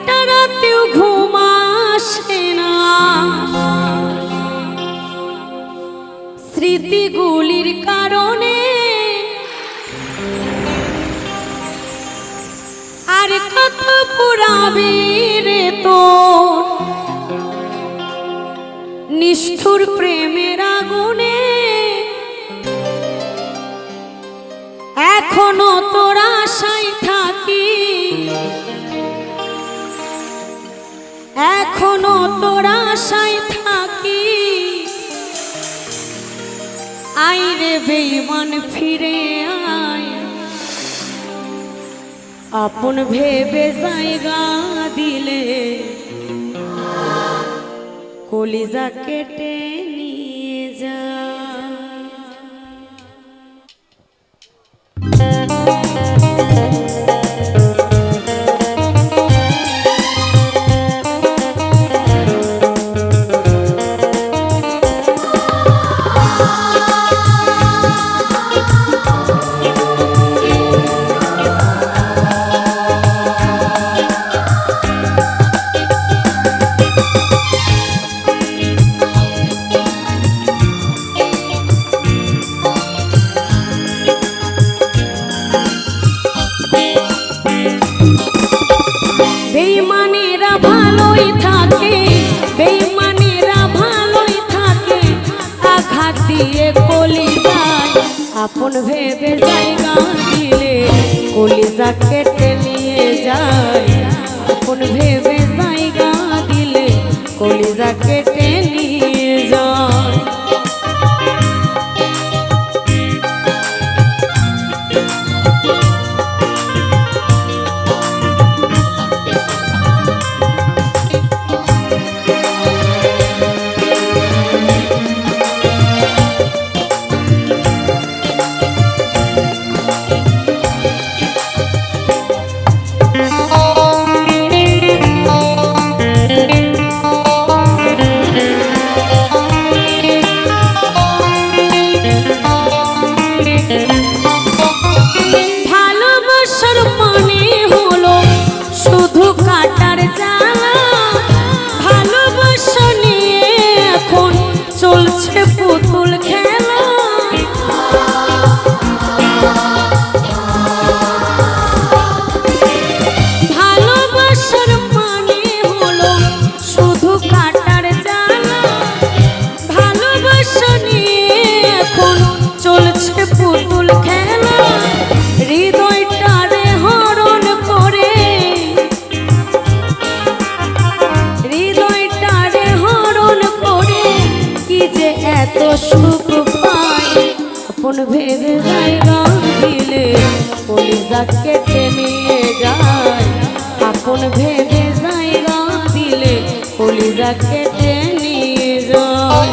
একটা রাতেও ঘুম আসে না, স্মৃতিগুলির কারণে। আর কত পুরাবে রে তোর নিষ্ঠুর প্রেমের আগুনে। এখনো তোর আশায় থাকি, এখনো তোর আশায় থাকি। আয় রে বেঈমান ফিরে আয়, আপন ভেবে জায়গা দিলে কলিজা কেটে নিয়ে যা। বেঈমানেরা ভালোই থাকে, বেঈমানেরা ভালোই থাকে, আঘাত দিয়ে কলিজায় আপন ভেবে জায়গা দিলে কলিজা কেটে নিয়ে যায়। আপন ভেবে জায়গা দিলে কলিজা কেটে নিয়ে যায়। ভালোবাসার মানে হলো শুধু কাটার জ্বালা, ভালোবাসা নিয়ে এখন চলছে পুতুল খেলা। ভালোবাসার মানে হলো শুধু কাটার জ্বালা, ভালোবাসা নিয়ে এখন চলছে পুতুল খেলা। হৃদয়টারে হরণ করে, হৃদয়টারে হরণ করে কি যে এত সুখ পায়। আপন ভেবে জায়গা দিলে কলিজা কেটে নিয়ে যায়। আপন ভেবে জায়গা দিলে কলিজা কেটে নিয়ে যায়।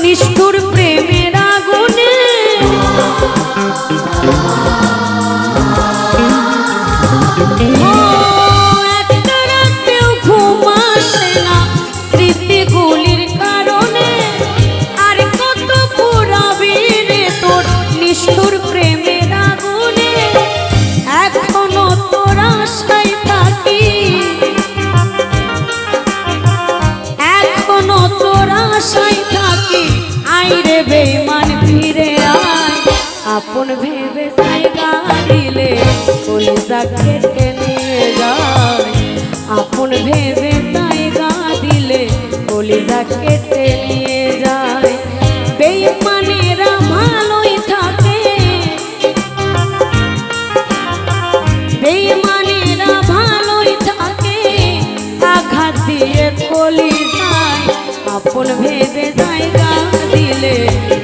নিষ্ঠুর প্রেমের আগুনে একটা রাতেও ঘুম আসে না স্মৃতিগুলির কারণে। আর কত পুরাবি রে তোর নিষ্ঠুর প্রেমের আগুনে। এখনো তোর আশায় থাকি, এখনো তোর আশায় থাকি। আয় রে বেঈমান ফিরে আয়, আপন ভেবে জায়গা দিলে কলিজা কেটে নিয়ে যায়। আপন ভেবে জায়গা দিলে কলিজা কেটে নিয়ে যায়। বেঈমানেরা ভালোই থাকে, বেঈমানেরা ভালোই থাকে, আঘাত দিয়ে কলিজায় আপন ভেবে জায়গা দিলে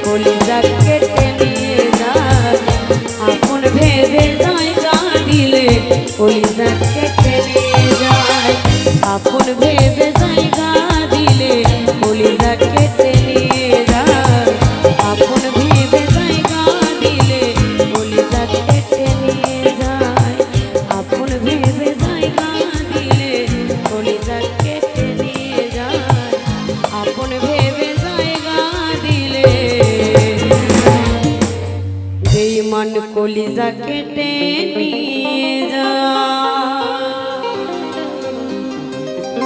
কলিজা কেটে নিয়ে যায় আপন ভেবে জায়গা দিলে কলিজা কেটে নিয়ে যায় আপন ভেবে জায়গা দিলে কলিজা কেটে নিয়ে যায় আপন ভেবে জায়গা দিলে কলিজা কেটে নিয়ে যায় আপন ভেবে জায়গা দিলে কলিজা কেটে নিয়ে যায় আপন ভেবে জায়গা দিলে বেঈমান কলিজা কেটে নিয়ে যায়।